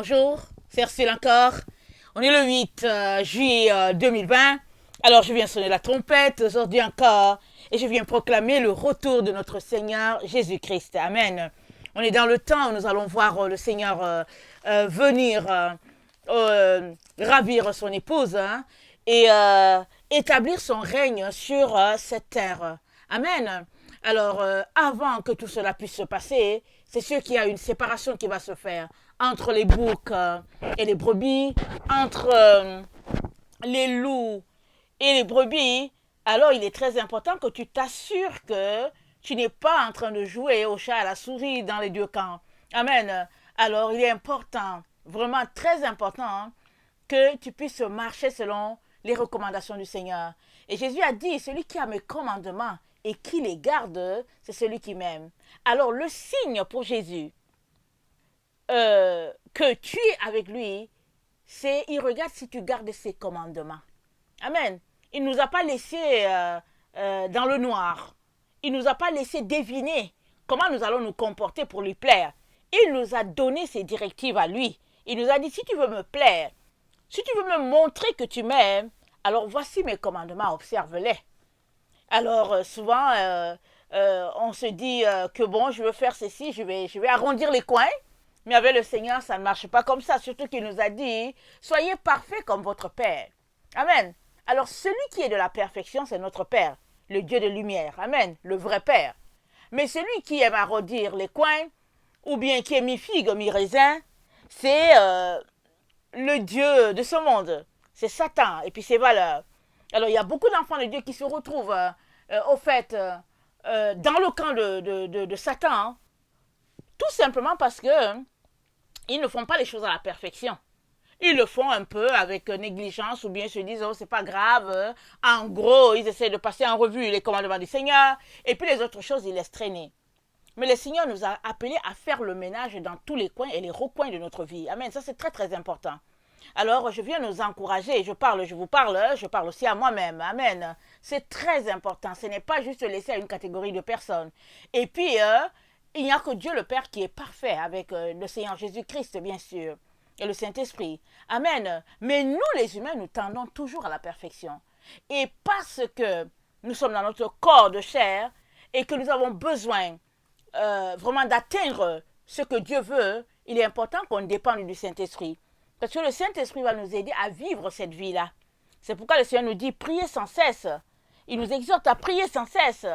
Bonjour, c'est Ursule encore. On est le 8 juillet 2020. Alors je viens sonner la trompette aujourd'hui encore et je viens proclamer le retour de notre Seigneur Jésus-Christ. Amen. On est dans le temps où nous allons voir le Seigneur venir ravir son épouse et établir son règne sur cette terre. Amen. Alors, avant que tout cela puisse se passer, c'est sûr qu'il y a une séparation qui va se faire entre les boucs et les brebis, entre les loups et les brebis. Alors, il est très important que tu t'assures que tu n'es pas en train de jouer au chat et à la souris dans les deux camps. Amen. Alors, il est important, vraiment très important, que tu puisses marcher selon les recommandations du Seigneur. Et Jésus a dit, celui qui a mes commandements et qui les garde, c'est celui qui m'aime. Alors le signe pour Jésus que tu es avec lui, c'est il regarde si tu gardes ses commandements. Amen. Il ne nous a pas laissé dans le noir. Il ne nous a pas laissé deviner comment nous allons nous comporter pour lui plaire. Il nous a donné ses directives à lui. Il nous a dit, si tu veux me plaire, si tu veux me montrer que tu m'aimes, alors voici mes commandements, observe-les. Alors souvent, on se dit que bon, je veux faire ceci, je vais arrondir les coins. Mais avec le Seigneur, ça ne marche pas comme ça. Surtout qu'il nous a dit, soyez parfaits comme votre Père. Amen. Alors celui qui est de la perfection, c'est notre Père, le Dieu de lumière. Amen, le vrai Père. Mais celui qui aime arrondir les coins, ou bien qui est mi-figue, mi-raisin, c'est le Dieu de ce monde. C'est Satan et puis ses valeurs. Alors, il y a beaucoup d'enfants de Dieu qui se retrouvent, au fait, dans le camp de Satan, hein, tout simplement parce que ils ne font pas les choses à la perfection. Ils le font un peu avec négligence ou bien se disent, oh, c'est pas grave. En gros, ils essaient de passer en revue les commandements du Seigneur et puis les autres choses, ils laissent traîner. Mais le Seigneur nous a appelés à faire le ménage dans tous les coins et les recoins de notre vie. Amen. Ça, c'est très, très important. Alors, je viens nous encourager, je vous parle, je parle aussi à moi-même. Amen. C'est très important. Ce n'est pas juste laissé à une catégorie de personnes. Et puis, il n'y a que Dieu le Père qui est parfait avec le Seigneur Jésus-Christ, bien sûr, et le Saint-Esprit. Amen. Mais nous, les humains, nous tendons toujours à la perfection. Et parce que nous sommes dans notre corps de chair et que nous avons besoin vraiment d'atteindre ce que Dieu veut, il est important qu'on dépende du Saint-Esprit. Parce que le Saint-Esprit va nous aider à vivre cette vie-là. C'est pourquoi le Seigneur nous dit priez sans cesse. Il nous exhorte à prier sans cesse.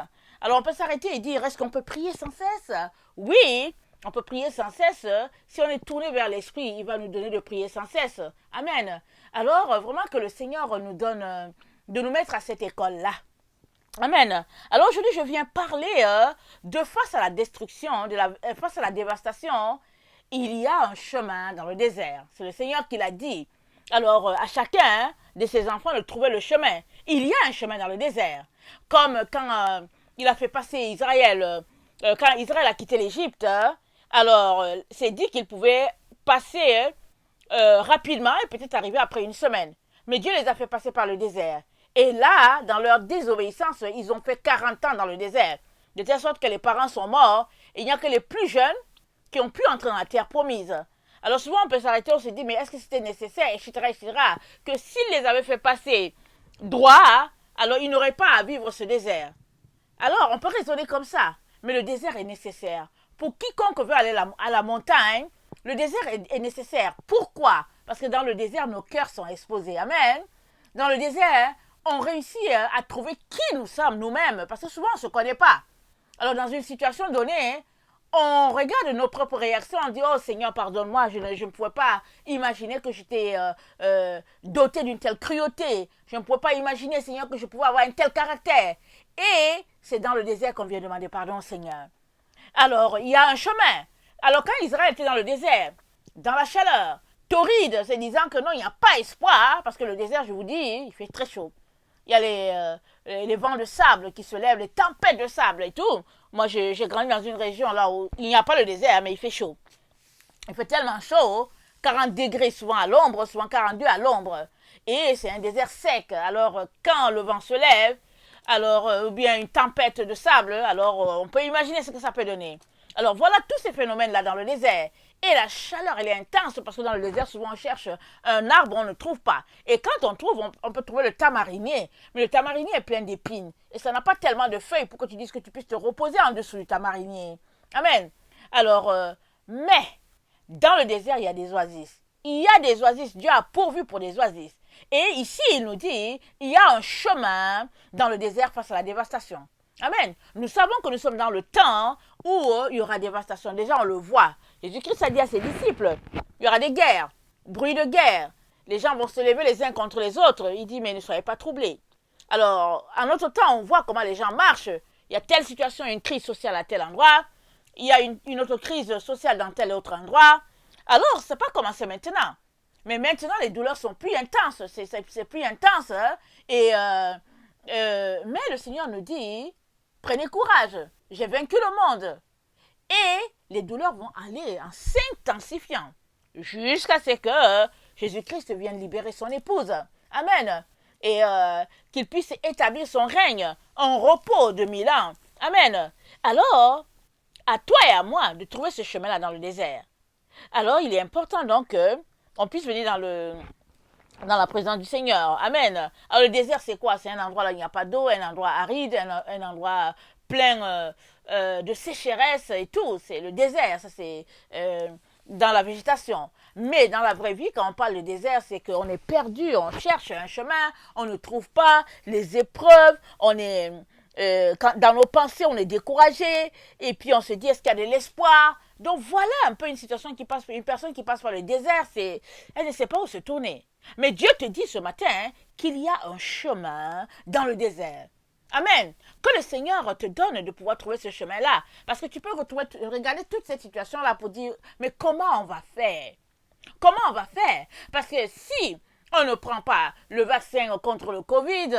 Alors on peut s'arrêter et dire, est-ce qu'on peut prier sans cesse? Oui, on peut prier sans cesse. Si on est tourné vers l'Esprit, il va nous donner de prier sans cesse. Amen. Alors vraiment que le Seigneur nous donne de nous mettre à cette école-là. Amen. Alors aujourd'hui, je viens parler de face à la destruction, face à la dévastation, il y a un chemin dans le désert. C'est le Seigneur qui l'a dit. Alors, à chacun de ses enfants de trouver le chemin. Il y a un chemin dans le désert. Comme quand il a fait passer Israël, quand Israël a quitté l'Égypte, alors c'est dit qu'il pouvait passer rapidement et peut-être arriver après une semaine. Mais Dieu les a fait passer par le désert. Et là, dans leur désobéissance, ils ont fait 40 ans dans le désert. De telle sorte que les parents sont morts. Et il n'y a que les plus jeunes qui ont pu entrer dans la terre promise. Alors souvent on peut s'arrêter, on se dit mais est-ce que c'était nécessaire, etc., etc., que s'ils les avaient fait passer droit, alors ils n'auraient pas à vivre ce désert. Alors on peut raisonner comme ça, mais le désert est nécessaire. Pour quiconque veut aller à la montagne, le désert est nécessaire. Pourquoi? Parce que dans le désert, nos cœurs sont exposés. Amen. Dans le désert, on réussit à trouver qui nous sommes nous-mêmes, parce que souvent on ne se connaît pas. Alors dans une situation donnée, on regarde nos propres réactions, on dit « Oh Seigneur, pardonne-moi, je ne pouvais pas imaginer que j'étais doté d'une telle cruauté. Je ne pouvais pas imaginer, Seigneur, que je pouvais avoir un tel caractère. » Et c'est dans le désert qu'on vient demander pardon, Seigneur. Alors, il y a un chemin. Alors, quand Israël était dans le désert, dans la chaleur, torride, se disant que non, il n'y a pas espoir, parce que le désert, je vous dis, il fait très chaud. Il y a les vents de sable qui se lèvent, les tempêtes de sable et tout. Moi, j'ai grandi dans une région là où il n'y a pas le désert, mais il fait chaud. Il fait tellement chaud, 40 degrés souvent à l'ombre, souvent 42 à l'ombre. Et c'est un désert sec. Alors, quand le vent se lève, alors, ou bien une tempête de sable, alors on peut imaginer ce que ça peut donner. Alors, voilà tous ces phénomènes-là dans le désert. Et la chaleur, elle est intense parce que dans le désert, souvent on cherche un arbre, on ne trouve pas. Et quand on trouve, on peut trouver le tamarinier. Mais le tamarinier est plein d'épines. Et ça n'a pas tellement de feuilles pour que tu dises que tu puisses te reposer en dessous du tamarinier. Amen. Alors, mais, dans le désert, il y a des oasis. Il y a des oasis. Dieu a pourvu pour des oasis. Et ici, il nous dit, il y a un chemin dans le désert face à la dévastation. Amen. Nous savons que nous sommes dans le temps où il y aura dévastation. Déjà, on le voit. Jésus-Christ a dit à ses disciples, il y aura des guerres, bruit de guerre. Les gens vont se lever les uns contre les autres. Il dit, mais ne soyez pas troublés. Alors, en notre temps, on voit comment les gens marchent. Il y a telle situation, une crise sociale à tel endroit. Il y a une autre crise sociale dans tel autre endroit. Alors, c'est pas comment c'est maintenant. Mais maintenant, les douleurs sont plus intenses. C'est plus intense. Hein? Mais le Seigneur nous dit, prenez courage. J'ai vaincu le monde. Et les douleurs vont aller en s'intensifiant jusqu'à ce que Jésus-Christ vienne libérer son épouse. Amen. Et qu'il puisse établir son règne en repos de 1000 ans. Amen. Alors, à toi et à moi de trouver ce chemin-là dans le désert. Alors, il est important donc qu'on puisse venir dans la présence du Seigneur. Amen. Alors, le désert, c'est quoi? C'est un endroit là où il n'y a pas d'eau, un endroit aride, un endroit plein de sécheresse et tout. C'est le désert, ça c'est dans la végétation. Mais dans la vraie vie, quand on parle de désert, c'est qu'on est perdu, on cherche un chemin, on ne trouve pas les épreuves, on est dans nos pensées, on est découragé, et puis on se dit, est-ce qu'il y a de l'espoir? Donc voilà un peu une situation une personne qui passe par le désert, elle ne sait pas où se tourner. Mais Dieu te dit ce matin qu'il y a un chemin dans le désert. Amen. Que le Seigneur te donne de pouvoir trouver ce chemin-là. Parce que tu peux regarder toute cette situation-là pour dire, mais comment on va faire? Comment on va faire? Parce que si on ne prend pas le vaccin contre le Covid,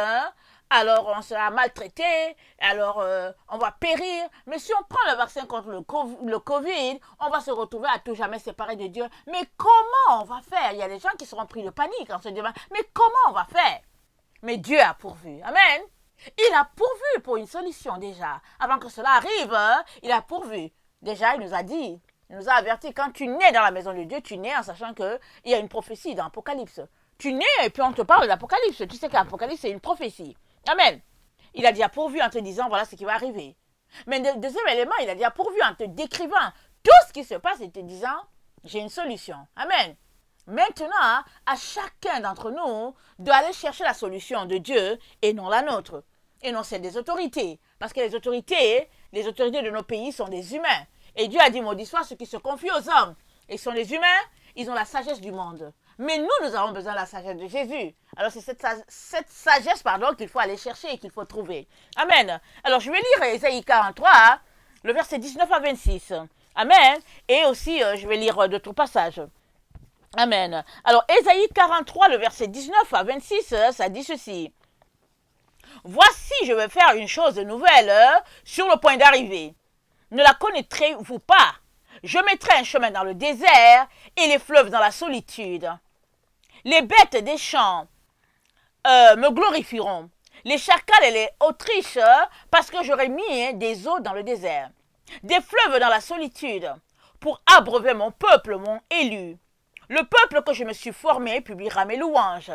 alors on sera maltraité, alors on va périr. Mais si on prend le vaccin contre le Covid, on va se retrouver à tout jamais séparés de Dieu. Mais comment on va faire? Il y a des gens qui seront pris de panique en se demandant, mais comment on va faire? Mais Dieu a pourvu. Amen. Il a pourvu pour une solution déjà. Avant que cela arrive, il a pourvu. Déjà, il nous a dit, il nous a averti, quand tu nais dans la maison de Dieu, tu nais en sachant qu'il y a une prophétie dans l'Apocalypse. Tu nais et puis on te parle de l'Apocalypse. Tu sais que l'Apocalypse, c'est une prophétie. Amen. Il a déjà pourvu en te disant, voilà ce qui va arriver. Mais le deuxième élément, il a déjà pourvu en te décrivant tout ce qui se passe et te disant, j'ai une solution. Amen. Maintenant, à chacun d'entre nous de aller chercher la solution de Dieu et non la nôtre. Et non celle des autorités. Parce que les autorités de nos pays sont des humains. Et Dieu a dit, maudit soit ceux qui se confient aux hommes. Ils sont les humains, ils ont la sagesse du monde. Mais nous avons besoin de la sagesse de Jésus. Alors c'est cette sagesse qu'il faut aller chercher et qu'il faut trouver. Amen. Alors je vais lire Ésaïe 43, le verset 19 à 26. Amen. Et aussi, je vais lire d'autres passages. Amen. Alors, Ésaïe 43, le verset 19 à 26, ça dit ceci. Voici, je vais faire une chose nouvelle sur le point d'arriver. Ne la connaîtrez-vous pas? Je mettrai un chemin dans le désert et les fleuves dans la solitude. Les bêtes des champs me glorifieront. Les chacals et les autriches, parce que j'aurai mis des eaux dans le désert. Des fleuves dans la solitude, pour abreuver mon peuple, mon élu. Le peuple que je me suis formé publiera mes louanges.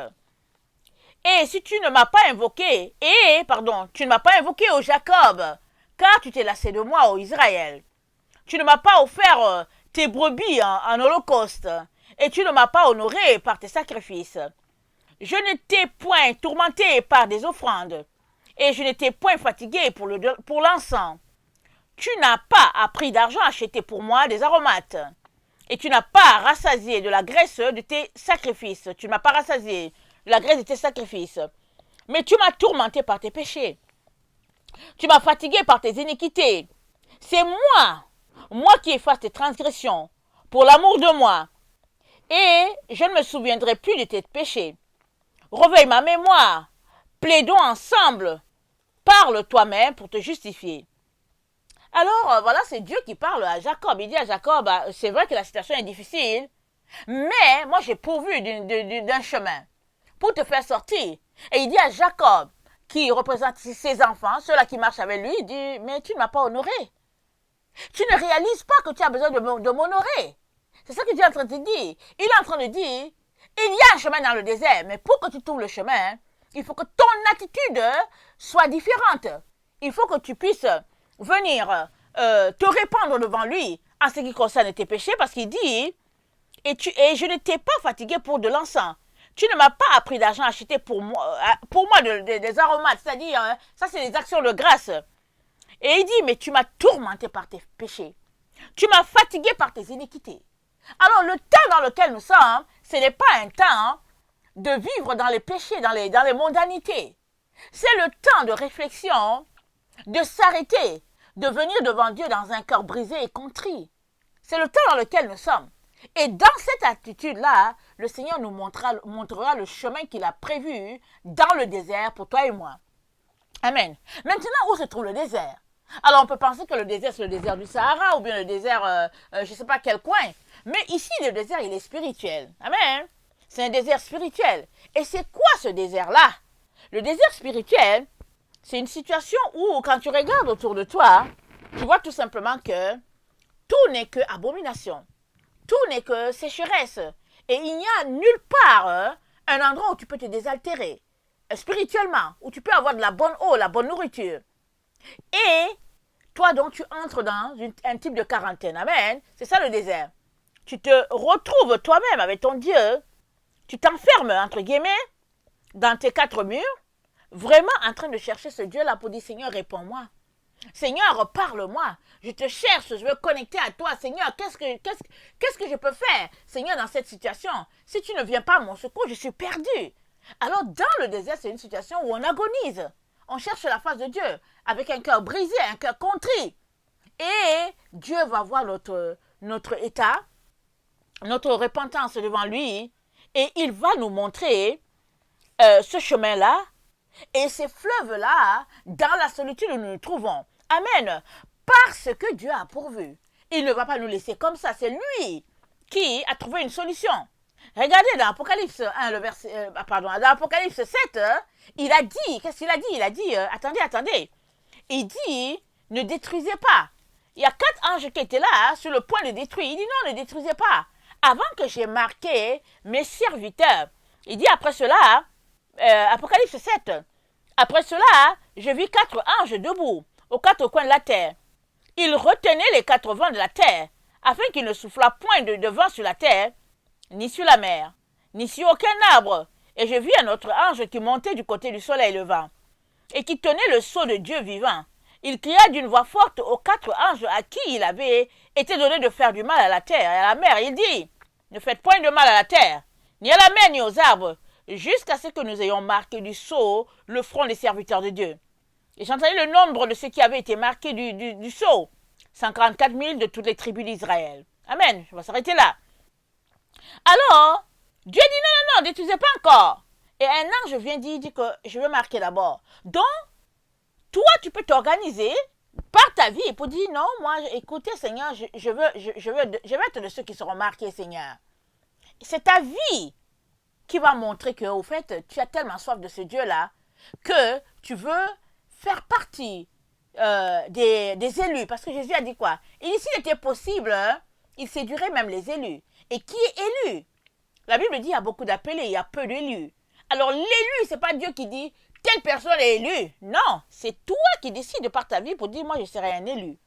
Et si tu ne m'as pas invoqué, tu ne m'as pas invoqué, ô Jacob, car tu t'es lassé de moi, ô Israël. Tu ne m'as pas offert tes brebis en holocauste, et tu ne m'as pas honoré par tes sacrifices. Je ne t'ai point tourmenté par des offrandes, et je ne t'ai point fatigué pour l'encens. Tu n'as pas à prix d'argent acheté pour moi des aromates. Et tu n'as pas rassasié de la graisse de tes sacrifices. Tu ne m'as pas rassasié de la graisse de tes sacrifices. Mais tu m'as tourmenté par tes péchés. Tu m'as fatigué par tes iniquités. C'est moi qui efface tes transgressions, pour l'amour de moi. Et je ne me souviendrai plus de tes péchés. Réveille ma mémoire. Plaidons ensemble. Parle toi-même pour te justifier. Alors, voilà, c'est Dieu qui parle à Jacob. Il dit à Jacob, c'est vrai que la situation est difficile, mais moi j'ai pourvu d'un chemin pour te faire sortir. Et il dit à Jacob, qui représente ses enfants, ceux-là qui marchent avec lui, il dit, mais tu ne m'as pas honoré. Tu ne réalises pas que tu as besoin de m'honorer. C'est ça que Dieu est en train de te dire. Il est en train de dire, il y a un chemin dans le désert, mais pour que tu trouves le chemin, il faut que ton attitude soit différente. Il faut que tu puisses venir te répandre devant lui en ce qui concerne tes péchés, parce qu'il dit, et je ne t'ai pas fatigué pour de l'encens. Tu ne m'as pas appris d'argent acheté pour moi des aromates, c'est-à-dire, ça c'est des actions de grâce. Et il dit, mais tu m'as tourmenté par tes péchés. Tu m'as fatigué par tes iniquités. Alors le temps dans lequel nous sommes, ce n'est pas un temps de vivre dans les péchés, dans les mondanités. C'est le temps de réflexion, de s'arrêter, de venir devant Dieu dans un cœur brisé et contrit. C'est le temps dans lequel nous sommes. Et dans cette attitude-là, le Seigneur nous montrera le chemin qu'il a prévu dans le désert pour toi et moi. Amen. Maintenant, où se trouve le désert? Alors, on peut penser que le désert, c'est le désert du Sahara ou bien le désert, je ne sais pas quel coin. Mais ici, le désert, il est spirituel. Amen. C'est un désert spirituel. Et c'est quoi ce désert-là? Le désert spirituel, c'est une situation où, quand tu regardes autour de toi, tu vois tout simplement que tout n'est que abomination. Tout n'est que sécheresse. Et il n'y a nulle part un endroit où tu peux te désaltérer spirituellement, où tu peux avoir de la bonne eau, la bonne nourriture. Et toi donc tu entres dans un type de quarantaine. Amen. C'est ça le désert. Tu te retrouves toi-même avec ton Dieu. Tu t'enfermes, entre guillemets, dans tes quatre murs, vraiment en train de chercher ce Dieu-là pour dire, Seigneur, réponds-moi. Seigneur, parle-moi. Je te cherche, je veux connecter à toi. Seigneur, qu'est-ce que je peux faire, Seigneur, dans cette situation? Si tu ne viens pas à mon secours, je suis perdu. Alors, dans le désert, c'est une situation où on agonise. On cherche la face de Dieu avec un cœur brisé, un cœur contrit. Et Dieu va voir notre état, notre repentance devant lui, et il va nous montrer ce chemin-là et ces fleuves-là dans la solitude où nous nous trouvons. Amen. Parce que Dieu a pourvu. Il ne va pas nous laisser comme ça. C'est lui qui a trouvé une solution. Regardez dans Apocalypse 1, dans Apocalypse 7, il a dit, qu'est-ce qu'il a dit? Il a dit, attendez. Il dit, ne détruisez pas. Il y a 4 anges qui étaient là, sur le point de détruire. Il dit, non, ne détruisez pas. Avant que j'ai marqué mes serviteurs. Il dit, après cela, Apocalypse 7, après cela, je vis 4 anges debout, aux 4 coins de la terre. Ils retenaient les 4 vents de la terre, afin qu'il ne soufflât point de vent sur la terre, ni sur la mer, ni sur aucun arbre. Et je vis un autre ange qui montait du côté du soleil levant, et qui tenait le sceau de Dieu vivant. Il cria d'une voix forte aux 4 anges à qui il avait été donné de faire du mal à la terre et à la mer. Il dit, ne faites point de mal à la terre, ni à la mer, ni aux arbres, jusqu'à ce que nous ayons marqué du sceau le front des serviteurs de Dieu. Et j'entendais le nombre de ceux qui avaient été marqués du sceau, 144 000 de toutes les tribus d'Israël. Amen, je vais s'arrêter là. Alors, Dieu dit non, détruisez pas encore. Et un ange vient dire que je veux marquer d'abord. Donc, toi, tu peux t'organiser par ta vie pour dire non, moi, écoutez, Seigneur, je veux être de ceux qui seront marqués, Seigneur. C'est ta vie qui va montrer que, au fait, tu as tellement soif de ce Dieu-là que tu veux faire partie des élus. Parce que Jésus a dit quoi? Et s'il était possible, il séduirait même les élus. Et qui est élu? La Bible dit qu'il y a beaucoup d'appelés, il y a peu d'élus. Alors l'élu, ce n'est pas Dieu qui dit telle personne est élue. Non, c'est toi qui décides par ta vie pour dire moi je serai un élu.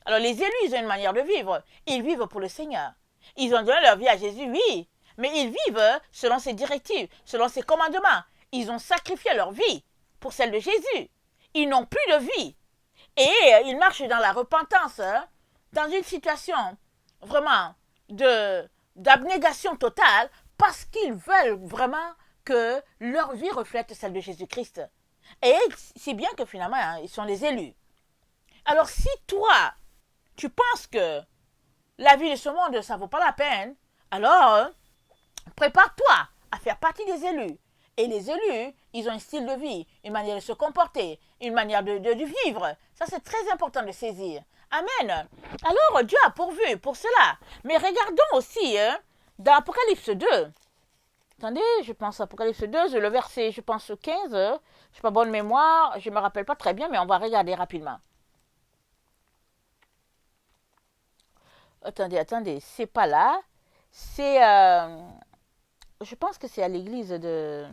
Alors les élus, ils ont une manière de vivre. Ils vivent pour le Seigneur. Ils ont donné leur vie à Jésus, oui. Mais ils vivent selon ses directives, selon ses commandements. Ils ont sacrifié leur vie pour celle de Jésus. Ils n'ont plus de vie. Et ils marchent dans la repentance, dans une situation vraiment d'abnégation totale, parce qu'ils veulent vraiment que leur vie reflète celle de Jésus-Christ. Et c'est bien que finalement, ils sont les élus. Alors si toi, tu penses que la vie de ce monde, ça ne vaut pas la peine, alors prépare-toi à faire partie des élus. Et les élus, ils ont un style de vie, une manière de se comporter, une manière de vivre. Ça, c'est très important de saisir. Amen. Alors, Dieu a pourvu pour cela. Mais regardons aussi dans Apocalypse 2. Attendez, je pense Apocalypse 2, le verset, je pense 15. Je n'ai pas bonne mémoire, je ne me rappelle pas très bien, mais on va regarder rapidement. Attendez, c'est pas là. C'est, je pense que c'est à l'église de,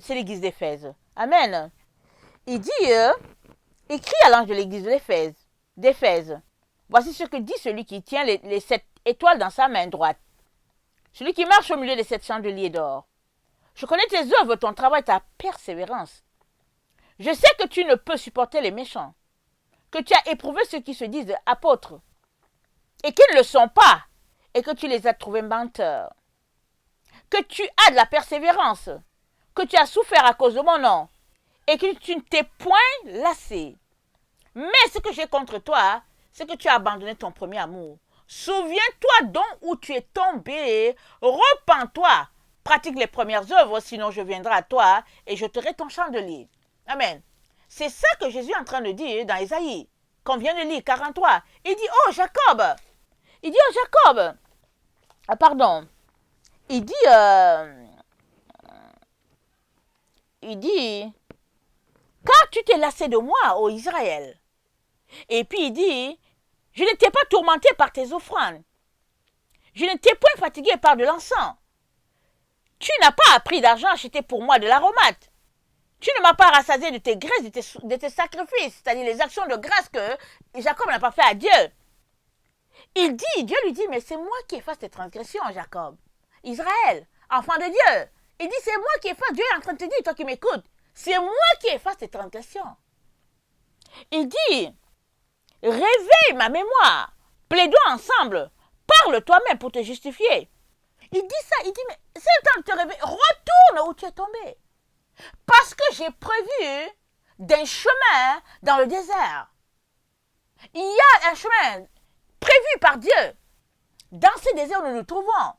c'est l'église d'Éphèse. Amen. Il dit, écrit à l'ange de l'église d'Éphèse, voici ce que dit celui qui tient les 7 étoiles dans sa main droite, celui qui marche au milieu des 7 chandeliers d'or. Je connais tes œuvres, ton travail, ta persévérance. Je sais que tu ne peux supporter les méchants, que tu as éprouvé ceux qui se disent apôtres, et qu'ils ne le sont pas, et que tu les as trouvés menteurs, que tu as de la persévérance, que tu as souffert à cause de mon nom, et que tu ne t'es point lassé. Mais ce que j'ai contre toi, c'est que tu as abandonné ton premier amour. Souviens-toi donc où tu es tombé, repens-toi, pratique les premières œuvres, sinon je viendrai à toi et je jeterai ton chandelier. Amen. C'est ça que Jésus est en train de dire dans Ésaïe, qu'on vient de lire, 43. Il dit, oh Jacob, il dit, oh Jacob, pardon, il dit, car tu t'es lassé de moi, ô Israël. Et puis il dit, je ne t'ai pas tourmenté par tes offrandes. Je ne t'ai point fatigué par de l'encens. Tu n'as pas appris d'argent acheté pour moi de l'aromate. Tu ne m'as pas rassasié de tes graisses, de tes sacrifices, c'est-à-dire les actions de grâce que Jacob n'a pas fait à Dieu. Dieu lui dit, mais c'est moi qui efface tes transgressions, Jacob. Israël, enfant de Dieu. Il dit, c'est moi qui efface. Dieu est en train de te dire, toi qui m'écoutes, c'est moi qui efface tes transgressions. Il dit, réveille ma mémoire, plaidons ensemble, parle toi-même pour te justifier. Il dit ça, il dit, mais c'est le temps de te réveiller, retourne où tu es tombé. Parce que j'ai prévu d'un chemin dans le désert. Il y a un chemin prévu par Dieu. Dans ce désert où nous nous trouvons.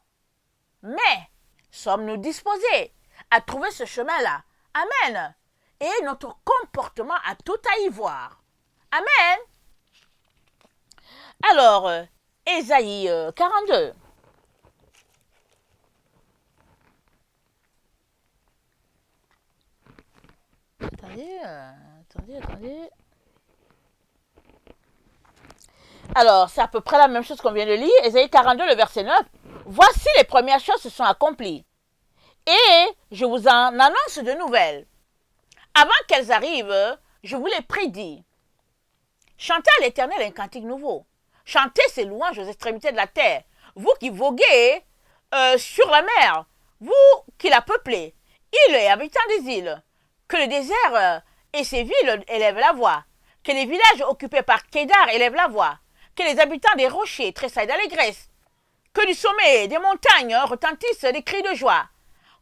Mais, sommes-nous disposés à trouver ce chemin-là? Amen. Et notre comportement a tout à y voir. Amen. Alors, Ésaïe 42. Attendez. Alors, c'est à peu près la même chose qu'on vient de lire. Ésaïe 42, le verset 9. Voici les premières choses se sont accomplies. Et je vous en annonce de nouvelles. Avant qu'elles arrivent, je vous les prédis. Chantez à l'Éternel un cantique nouveau. Chantez ses louanges aux extrémités de la terre. Vous qui voguez sur la mer, vous qui la peuplez, îles et habitants des îles, que le désert et ses villes élèvent la voix, que les villages occupés par Kédar élèvent la voix, que les habitants des rochers tressaillent d'allégresse, que du sommet des montagnes retentissent des cris de joie,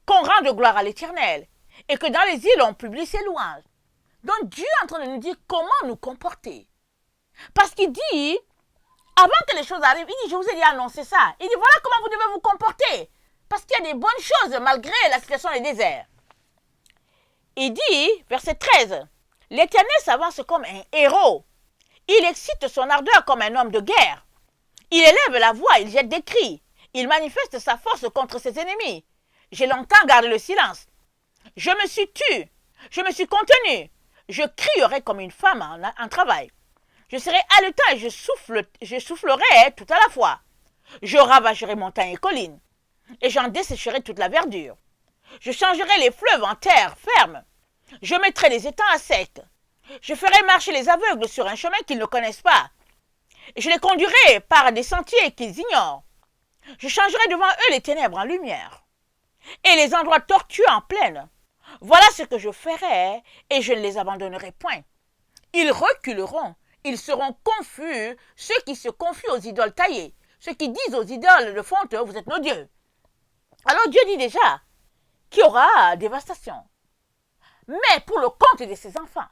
qu'on rende gloire à l'Éternel, et que dans les îles on publie ses louanges. Donc Dieu est en train de nous dire comment nous comporter. Parce qu'il dit, avant que les choses arrivent, il dit, je vous ai dit annoncer ça. Il dit, voilà comment vous devez vous comporter. Parce qu'il y a des bonnes choses malgré la situation des déserts. Il dit, verset 13, l'Éternel s'avance comme un héros. Il excite son ardeur comme un homme de guerre. Il élève la voix, il jette des cris. Il manifeste sa force contre ses ennemis. J'ai longtemps gardé le silence. Je me suis tue. Je me suis contenu. Je crierai comme une femme en travail. Je serai haletant et je soufflerai tout à la fois. Je ravagerai montagnes et collines. Et j'en dessécherai toute la verdure. Je changerai les fleuves en terre ferme. Je mettrai les étangs à sec. Je ferai marcher les aveugles sur un chemin qu'ils ne connaissent pas. Et je les conduirai par des sentiers qu'ils ignorent. Je changerai devant eux les ténèbres en lumière. Et les endroits tortueux en plaine. Voilà ce que je ferai, et je ne les abandonnerai point. Ils reculeront, ils seront confus, ceux qui se confient aux idoles taillées, ceux qui disent aux idoles de fonte, vous êtes nos dieux. Alors Dieu dit déjà qu'il y aura dévastation. Mais pour le compte de ses enfants,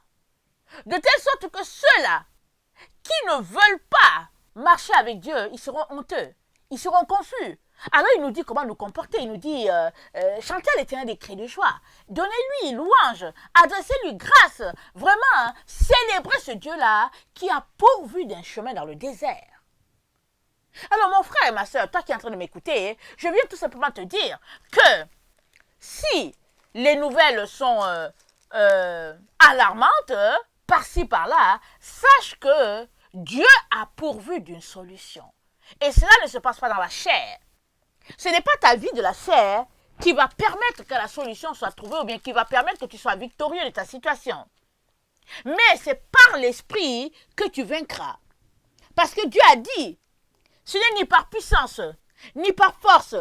de telle sorte que ceux-là qui ne veulent pas marcher avec Dieu, ils seront honteux, ils seront confus. Alors il nous dit comment nous comporter, il nous dit chantez à l'Éternel des cris de joie, donnez-lui louange, adressez-lui grâce, vraiment célébrez ce Dieu-là qui a pourvu d'un chemin dans le désert. Alors mon frère et ma soeur, toi qui es en train de m'écouter, je viens tout simplement te dire que si les nouvelles sont alarmantes, par-ci par-là, sache que Dieu a pourvu d'une solution. Et cela ne se passe pas dans la chair. Ce n'est pas ta vie de la chair qui va permettre que la solution soit trouvée ou bien qui va permettre que tu sois victorieux de ta situation. Mais c'est par l'esprit que tu vaincras. Parce que Dieu a dit, ce n'est ni par puissance, ni par force,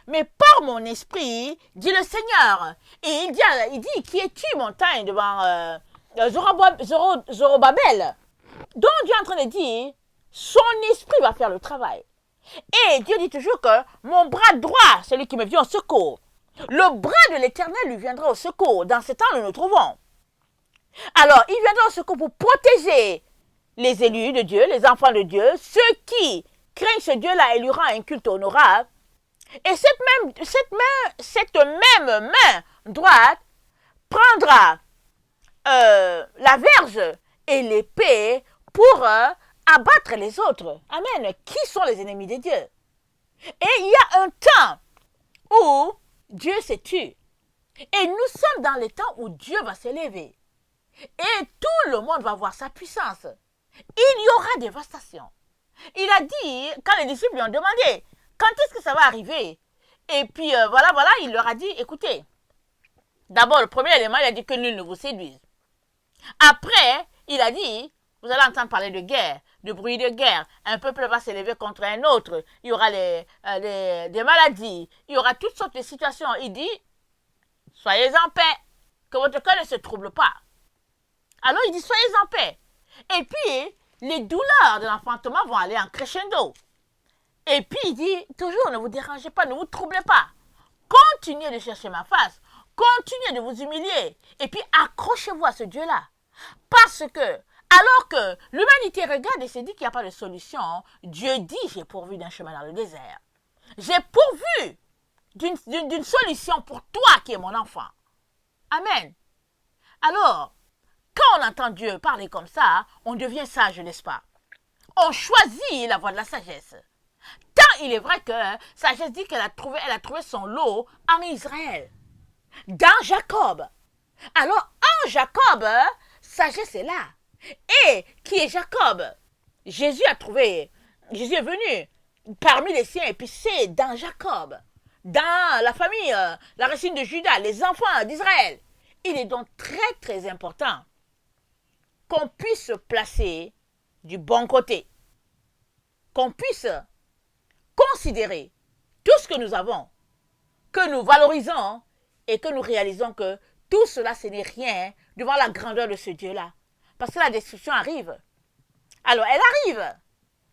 mais par mon esprit, dit le Seigneur. Et il dit qui es-tu, montagne, devant Zorobabel? Donc Dieu est en train de dire, son esprit va faire le travail. Et Dieu dit toujours que mon bras droit, celui qui me vient au secours, le bras de l'Éternel lui viendra au secours. Dans ce temps, nous nous trouvons. Alors, il viendra au secours pour protéger les élus de Dieu, les enfants de Dieu, ceux qui craignent ce Dieu-là et lui rendent un culte honorable. Et cette même main droite prendra la verge et l'épée pour abattre les autres. Amen. Qui sont les ennemis de Dieu? Et il y a un temps où Dieu s'est tué. Et nous sommes dans les temps où Dieu va s'élever. Et tout le monde va voir sa puissance. Il y aura dévastation. Il a dit, quand les disciples lui ont demandé, quand est-ce que ça va arriver? Et puis voilà, il leur a dit, écoutez, d'abord le premier élément, il a dit que nul ne vous séduise. Après, il a dit, vous allez entendre parler de guerre, de bruit de guerre. Un peuple va s'élever contre un autre. Il y aura des maladies. Il y aura toutes sortes de situations. Il dit, soyez en paix, que votre cœur ne se trouble pas. Alors il dit, soyez en paix. Et puis, les douleurs de l'enfantement vont aller en crescendo. Et puis il dit, toujours ne vous dérangez pas, ne vous troublez pas. Continuez de chercher ma face. Continuez de vous humilier. Et puis accrochez-vous à ce Dieu-là. Parce que, alors que l'humanité regarde et se dit qu'il n'y a pas de solution, Dieu dit, j'ai pourvu d'un chemin dans le désert. J'ai pourvu d'une solution pour toi qui es mon enfant. Amen. Alors, quand on entend Dieu parler comme ça, on devient sage, n'est-ce pas? On choisit la voie de la sagesse. Tant il est vrai que sagesse dit qu'elle a trouvé son lot en Israël, dans Jacob. Alors, en Jacob, sagesse est là. Et qui est Jacob? Jésus est venu parmi les siens, et puis c'est dans Jacob, dans la famille, la racine de Judas, les enfants d'Israël. Il est donc très très important qu'on puisse se placer du bon côté, qu'on puisse considérer tout ce que nous avons, que nous valorisons et que nous réalisons que tout cela, ce n'est rien devant la grandeur de ce Dieu-là. Parce que la destruction arrive. Alors, elle arrive.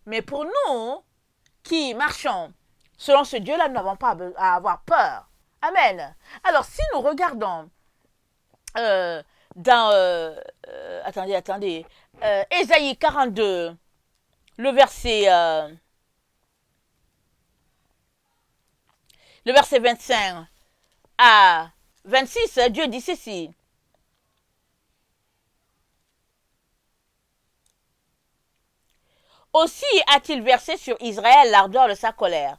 Mais pour nous qui marchons selon ce Dieu-là, nous n'avons pas à avoir peur. Amen. Alors, si nous regardons attendez. Ésaïe 42, le verset 25 à 26, Dieu dit ceci. Aussi a-t-il versé sur Israël l'ardeur de sa colère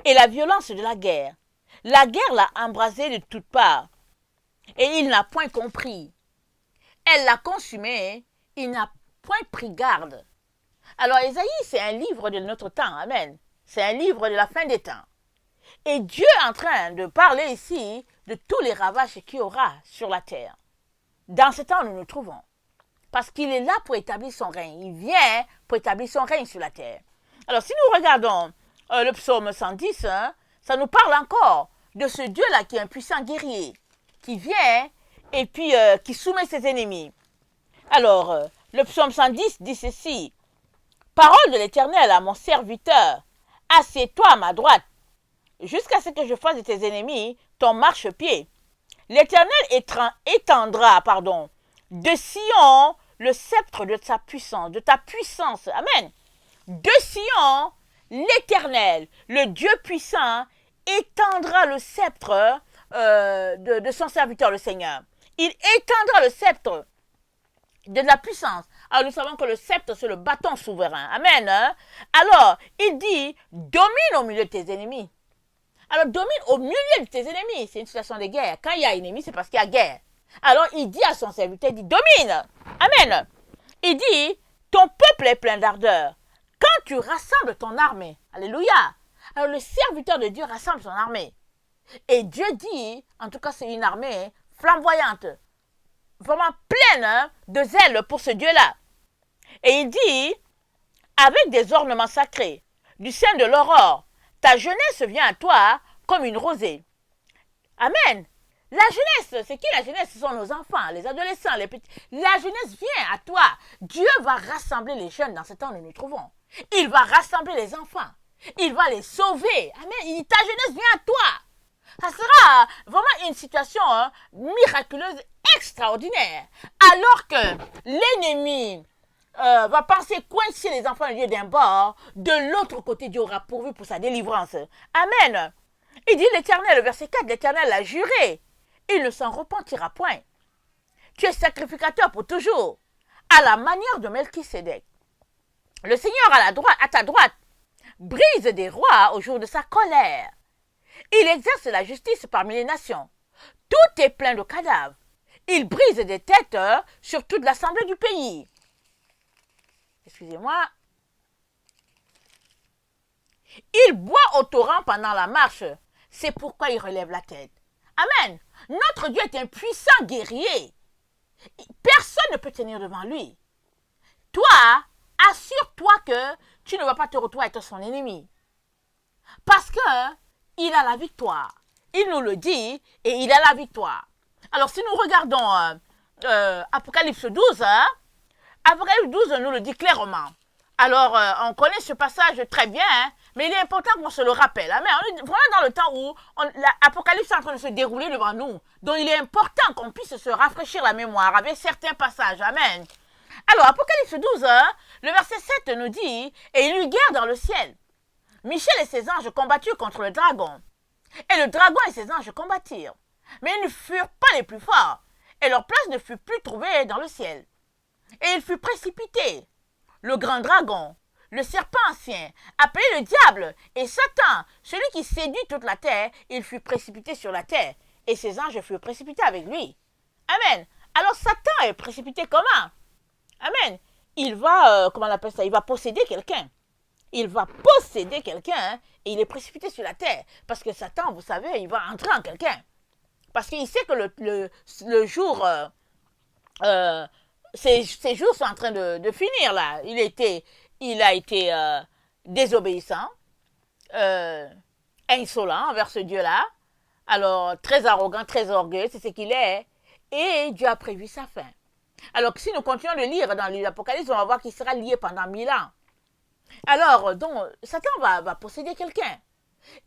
et la violence de la guerre. La guerre l'a embrasé de toutes parts et il n'a point compris. Elle l'a consumé, il n'a point pris garde. Alors Ésaïe, c'est un livre de notre temps, amen. C'est un livre de la fin des temps. Et Dieu est en train de parler ici de tous les ravages qu'il y aura sur la terre. Dans ce temps où nous nous trouvons. Parce qu'il est là pour établir son règne. Il vient pour établir son règne sur la terre. Alors si nous regardons le psaume 110, ça nous parle encore de ce Dieu-là qui est un puissant guerrier, qui vient et puis qui soumet ses ennemis. Alors, le psaume 110 dit ceci. Parole de l'Éternel à mon serviteur, assieds-toi à ma droite, jusqu'à ce que je fasse de tes ennemis ton marchepied. L'Éternel étendra, de Sion le sceptre de sa puissance, de ta puissance. Amen. De Sion, l'Éternel, le Dieu puissant, étendra le sceptre de son serviteur, le Seigneur. Il étendra le sceptre de la puissance. Alors nous savons que le sceptre, c'est le bâton souverain. Amen. Alors, il dit, domine au milieu de tes ennemis. Alors, domine au milieu de tes ennemis. C'est une situation de guerre. Quand il y a ennemi, c'est parce qu'il y a guerre. Alors, il dit à son serviteur, il dit, domine. Amen. Il dit, ton peuple est plein d'ardeur. quand tu rassembles ton armée, alléluia, alors le serviteur de Dieu rassemble son armée. Et Dieu dit, en tout cas c'est une armée flamboyante, vraiment pleine de zèle pour ce Dieu-là. Et il dit, avec des ornements sacrés, du sein de l'aurore, ta jeunesse vient à toi comme une rosée. Amen. La jeunesse, c'est qui la jeunesse? Ce sont nos enfants, les adolescents, les petits. La jeunesse vient à toi. Dieu va rassembler les jeunes dans ce temps où nous nous trouvons. Il va rassembler les enfants. Il va les sauver. Amen. Ta jeunesse vient à toi. Ça sera vraiment une situation miraculeuse, extraordinaire. Alors que l'ennemi va penser coincer les enfants de Dieu d'un bord, de l'autre côté, Dieu aura pourvu pour sa délivrance. Amen. Il dit l'Éternel, verset 4, l'Éternel a juré. Il ne s'en repentira point. Tu es sacrificateur pour toujours, à la manière de Melchisédek. Le Seigneur à ta droite brise des rois au jour de sa colère. Il exerce la justice parmi les nations. Tout est plein de cadavres. Il brise des têtes sur toute l'assemblée du pays. Excusez-moi. Il boit au torrent pendant la marche. C'est pourquoi il relève la tête. Amen. Notre Dieu est un puissant guerrier. Personne ne peut tenir devant lui. Toi, assure-toi que tu ne vas pas te retrouver être son ennemi. Parce que il a la victoire. Il nous le dit et il a la victoire. Alors si nous regardons Apocalypse 12, Apocalypse 12 nous le dit clairement. Alors on connaît ce passage très bien, mais il est important qu'on se le rappelle. Amen. On est vraiment dans le temps où l'Apocalypse est en train de se dérouler devant nous. Donc il est important qu'on puisse se rafraîchir la mémoire avec certains passages. Amen. Alors Apocalypse 12, le verset 7 nous dit, et il eut guerre dans le ciel. Michel et ses anges combatturent contre le dragon. Et le dragon et ses anges combattirent. Mais ils ne furent pas les plus forts. Et leur place ne fut plus trouvée dans le ciel. Et il fut précipité. Le grand dragon, le serpent ancien, appelé le diable, et Satan, celui qui séduit toute la terre, il fut précipité sur la terre. Et ses anges furent précipités avec lui. Amen. Alors Satan est précipité comment? Amen. Il va, comment on appelle ça? Il va posséder quelqu'un. Il va posséder quelqu'un et il est précipité sur la terre. Parce que Satan, vous savez, il va entrer en quelqu'un. Parce qu'il sait que le jour, ces jours sont en train de finir là. Il a été désobéissant, insolent envers ce Dieu-là. Alors, très arrogant, très orgueilleux, c'est ce qu'il est. Et Dieu a prévu sa fin. Alors, si nous continuons de lire dans l'Apocalypse, on va voir qu'il sera lié pendant 1000 ans. Alors, donc, Satan va posséder quelqu'un.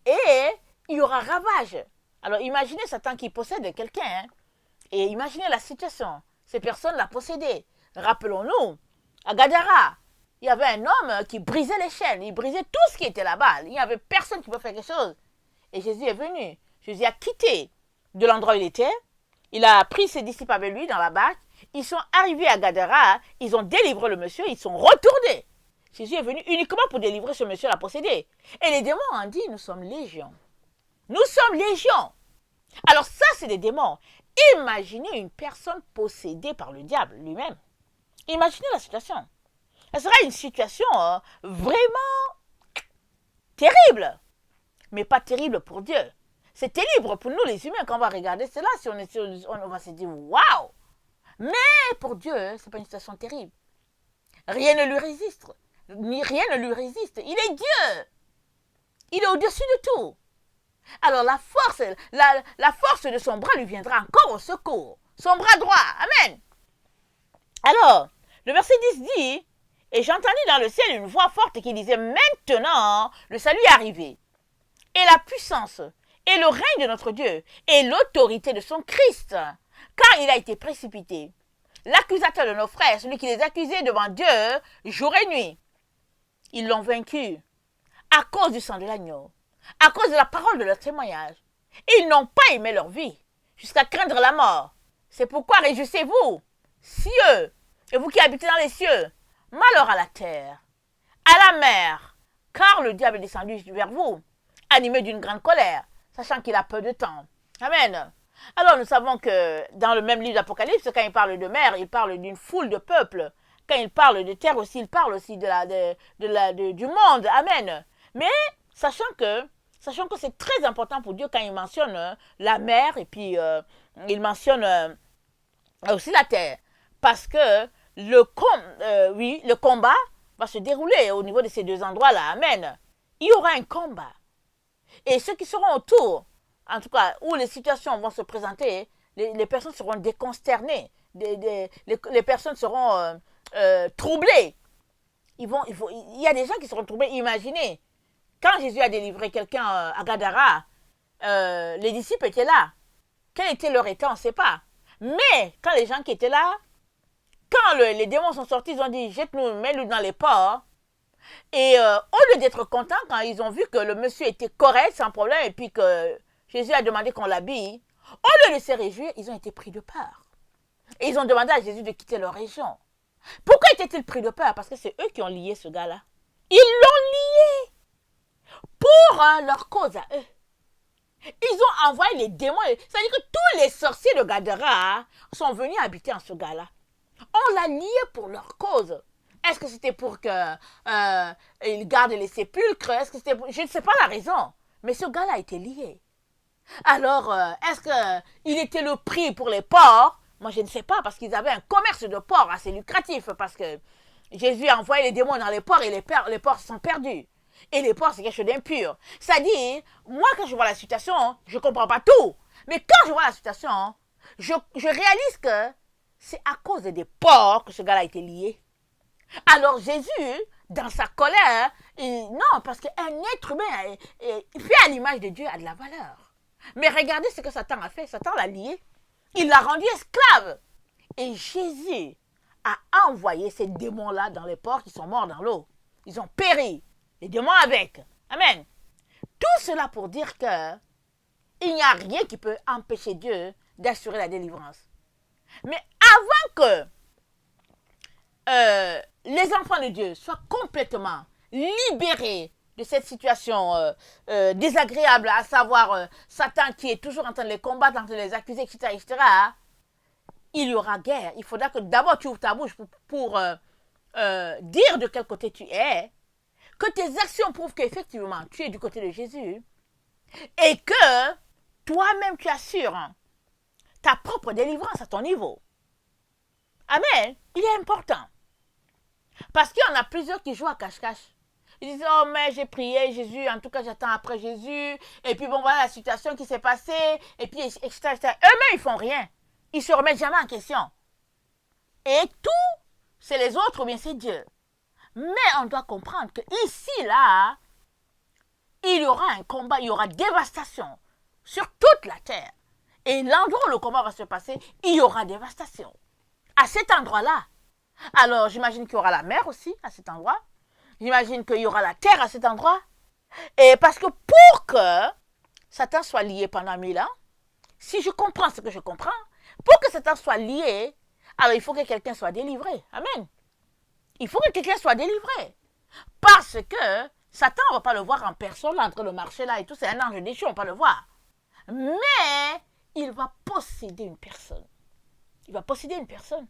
Et il y aura ravage. Alors, imaginez Satan qui possède quelqu'un. Hein, et imaginez la situation. Ces personnes l'ont possédé. Rappelons-nous, à Gadara, il y avait un homme qui brisait les chaînes. Il brisait tout ce qui était là-bas. Il n'y avait personne qui pouvait faire quelque chose. Et Jésus est venu. Jésus a quitté de l'endroit où il était. Il a pris ses disciples avec lui dans la barque. Ils sont arrivés à Gadara. Ils ont délivré le monsieur. Ils sont retournés. Jésus est venu uniquement pour délivrer ce monsieur la possédé. Et les démons ont dit, nous sommes légions. Nous sommes légions. Alors ça, c'est des démons. Imaginez une personne possédée par le diable lui-même. Imaginez la situation. Ce sera une situation vraiment terrible. Mais pas terrible pour Dieu. C'est terrible pour nous les humains quand on va regarder cela. Si on va se dire, waouh. Mais pour Dieu, ce n'est pas une situation terrible. Rien ne lui résiste. Rien ne lui résiste. Il est Dieu. Il est au-dessus de tout. Alors la force de son bras lui viendra encore au secours. Son bras droit. Amen. Alors, le verset 10 dit, et j'entendis dans le ciel une voix forte qui disait, maintenant le salut est arrivé. Et la puissance, et le règne de notre Dieu, et l'autorité de son Christ, car il a été précipité. L'accusateur de nos frères, celui qui les accusait devant Dieu, jour et nuit. Ils l'ont vaincu à cause du sang de l'agneau, à cause de la parole de leur témoignage. Ils n'ont pas aimé leur vie, jusqu'à craindre la mort. C'est pourquoi réjouissez-vous, cieux, et vous qui habitez dans les cieux, malheur à la terre, à la mer, car le diable est descendu vers vous, animé d'une grande colère, sachant qu'il a peu de temps. Amen. Alors nous savons que dans le même livre d'Apocalypse, quand il parle de mer, il parle d'une foule de peuples quand il parle de terre aussi, il parle aussi du monde. Amen. Mais sachant que c'est très important pour Dieu quand il mentionne la mer et puis il mentionne aussi la terre. Parce que le combat va se dérouler au niveau de ces deux endroits-là. Amen. Il y aura un combat. Et ceux qui seront autour, en tout cas, où les situations vont se présenter, les personnes seront déconsternées. Les personnes seront troublées. Il y a des gens qui seront troublés. Imaginez, quand Jésus a délivré quelqu'un à Gadara, les disciples étaient là. Quel était leur état, on ne sait pas. Mais quand les gens qui étaient là, quand les démons sont sortis, ils ont dit, jette-nous, mets-nous dans les ports. Et au lieu d'être contents, quand ils ont vu que le monsieur était correct, sans problème, et puis que Jésus a demandé qu'on l'habille, au lieu de se réjouir, ils ont été pris de peur. Et ils ont demandé à Jésus de quitter leur région. Pourquoi étaient-ils pris de peur? Parce que c'est eux qui ont lié ce gars-là. Ils l'ont lié pour leur cause à eux. Ils ont envoyé les démons. C'est-à-dire que tous les sorciers de Gadara sont venus habiter en ce gars-là. On l'a lié pour leur cause. Est-ce que c'était pour qu'ils gardent les sépulcres? Est-ce que c'était je ne sais pas la raison. Mais ce gars-là a été lié. Alors, est-ce qu'il était le prix pour les porcs? Moi, je ne sais pas, parce qu'ils avaient un commerce de porcs assez lucratif, parce que Jésus a envoyé les démons dans les porcs et les porcs se sont perdus. Et les porcs, c'est quelque chose d'impur. C'est-à-dire, moi, quand je vois la situation, je ne comprends pas tout. Mais quand je vois la situation, je réalise que c'est à cause des porcs que ce gars-là a été lié. Alors Jésus, dans sa colère, non, parce qu'un être humain fait à l'image de Dieu a de la valeur. Mais regardez ce que Satan a fait. Satan l'a lié. Il l'a rendu esclave. Et Jésus a envoyé ces démons-là dans les porcs qui sont morts dans l'eau. Ils ont péri. Les démons avec. Amen. Tout cela pour dire que il n'y a rien qui peut empêcher Dieu d'assurer la délivrance. Mais avant que les enfants de Dieu soient complètement libérés de cette situation désagréable, à savoir Satan qui est toujours en train de les combattre, en train de les accuser, etc., etc., il y aura guerre. Il faudra que d'abord tu ouvres ta bouche pour dire de quel côté tu es, que tes actions prouvent qu'effectivement tu es du côté de Jésus et que toi-même tu assures ta propre délivrance à ton niveau. Amen. Il est important. Parce qu'il y en a plusieurs qui jouent à cache-cache. Ils disent, oh mais j'ai prié Jésus, en tout cas j'attends après Jésus, et puis bon voilà la situation qui s'est passée, et puis etc. Eux-mêmes ils font rien. Ils se remettent jamais en question. Et tout, c'est les autres ou bien c'est Dieu. Mais on doit comprendre que ici, là, il y aura un combat, il y aura dévastation sur toute la terre. Et l'endroit où le combat va se passer, il y aura dévastation. À cet endroit-là. Alors, j'imagine qu'il y aura la mer aussi à cet endroit. J'imagine qu'il y aura la terre à cet endroit. Et parce que pour que Satan soit lié pendant 1000 ans, si je comprends ce que je comprends, pour que Satan soit lié, alors il faut que quelqu'un soit délivré. Amen. Il faut que quelqu'un soit délivré. Parce que Satan, on ne va pas le voir en personne, entre le marché là et tout, c'est un ange déchu, on ne va pas le voir. Mais il va posséder une personne. Il va posséder une personne.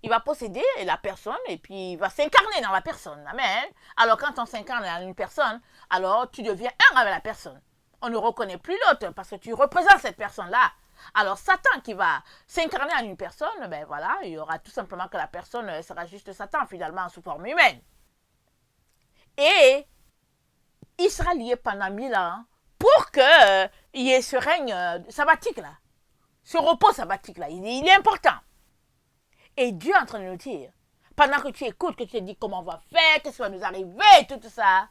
Il va posséder la personne et puis il va s'incarner dans la personne. Amen. Alors quand on s'incarne dans une personne, alors tu deviens un avec la personne. On ne reconnaît plus l'autre parce que tu représentes cette personne-là. Alors Satan qui va s'incarner en une personne, ben voilà, il y aura tout simplement que la personne sera juste Satan finalement sous forme humaine. Et il sera lié pendant 1000 ans pour qu'il y ait ce règne sabbatique là. Ce repos sabbatique là, il est important. Et Dieu est en train de nous dire, pendant que tu écoutes, que tu te dis comment on va faire, qu'est-ce qui va nous arriver, tout ça,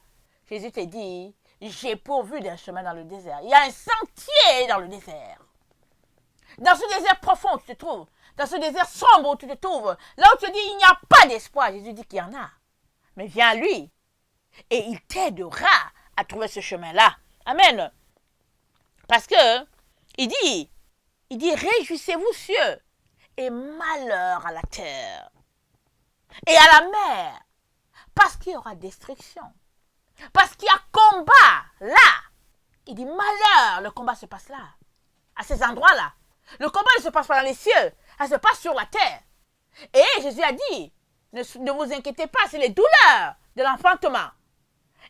Jésus te dit, j'ai pourvu d'un chemin dans le désert. Il y a un sentier dans le désert. Dans ce désert profond où tu te trouves, dans ce désert sombre où tu te trouves, là où tu te dis, il n'y a pas d'espoir, Jésus dit qu'il y en a. Mais viens à lui et il t'aidera à trouver ce chemin-là. Amen. Parce que, il dit, réjouissez-vous cieux et malheur à la terre et à la mer, parce qu'il y aura destruction, parce qu'il y a combat là. Il dit malheur, le combat se passe là, à ces endroits-là. Le combat ne se passe pas dans les cieux, ça se passe sur la terre. Et Jésus a dit, ne vous inquiétez pas, c'est les douleurs de l'enfantement.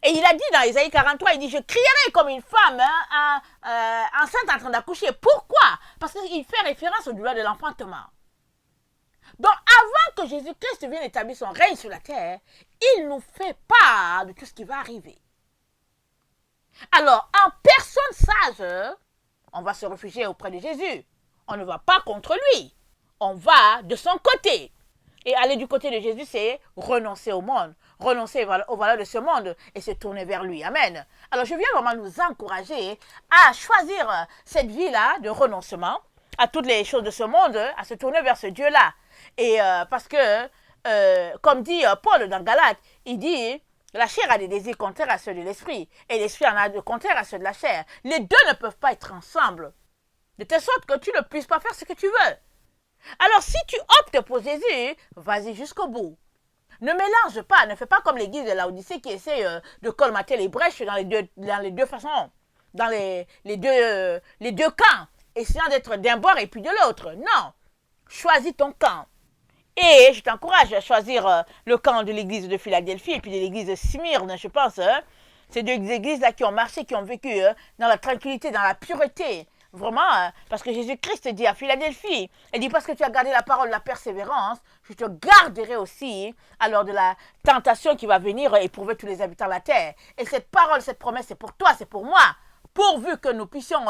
Et il a dit dans Isaïe 43, il dit, je crierai comme une femme enceinte en train d'accoucher. Pourquoi? Parce qu'il fait référence aux douleurs de l'enfantement. Donc, avant que Jésus-Christ vienne établir son règne sur la terre, il nous fait part de tout ce qui va arriver. Alors, en personne sage, on va se réfugier auprès de Jésus. On ne va pas contre lui. On va de son côté. Et aller du côté de Jésus, c'est renoncer au monde, renoncer aux valeurs de ce monde et se tourner vers lui. Amen. Alors, je viens vraiment nous encourager à choisir cette vie-là de renoncement à toutes les choses de ce monde, à se tourner vers ce Dieu-là. Et parce que, comme dit Paul dans Galates, il dit, la chair a des désirs contraires à ceux de l'esprit, et l'esprit en a de contraires à ceux de la chair. Les deux ne peuvent pas être ensemble, de telle sorte que tu ne puisses pas faire ce que tu veux. Alors, si tu optes pour Jésus, vas-y jusqu'au bout. Ne mélange pas, ne fais pas comme l'église de Laodicée qui essaie de colmater les brèches dans les deux façons, dans les deux camps, essayant d'être d'un bord et puis de l'autre. Non, choisis ton camp. Et je t'encourage à choisir le camp de l'église de Philadelphie et puis de l'église de Smyrne, je pense. Ces deux églises-là qui ont marché, qui ont vécu dans la tranquillité, dans la pureté. Vraiment, parce que Jésus-Christ dit à Philadelphie, il dit, parce que tu as gardé la parole de la persévérance, je te garderai aussi alors de la tentation qui va venir éprouver tous les habitants de la terre. Et cette parole, cette promesse, c'est pour toi, c'est pour moi, pourvu que nous puissions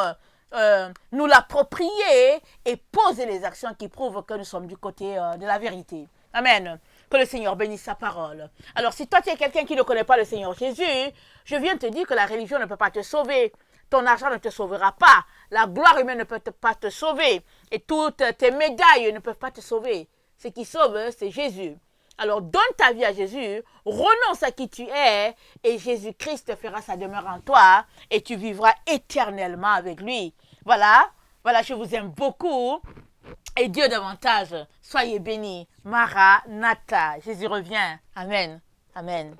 nous l'approprier et poser les actions qui prouvent que nous sommes du côté de la vérité. Amen. Que le Seigneur bénisse sa parole. Alors, si toi, tu es quelqu'un qui ne connaît pas le Seigneur Jésus, je viens te dire que la religion ne peut pas te sauver. Ton argent ne te sauvera pas. La gloire humaine ne peut pas te sauver. Et toutes tes médailles ne peuvent pas te sauver. Ce qui sauve, c'est Jésus. Alors, donne ta vie à Jésus, renonce à qui tu es, et Jésus-Christ fera sa demeure en toi, et tu vivras éternellement avec lui. Voilà, je vous aime beaucoup, et Dieu davantage. Soyez bénis. Maranatha. Jésus revient. Amen. Amen.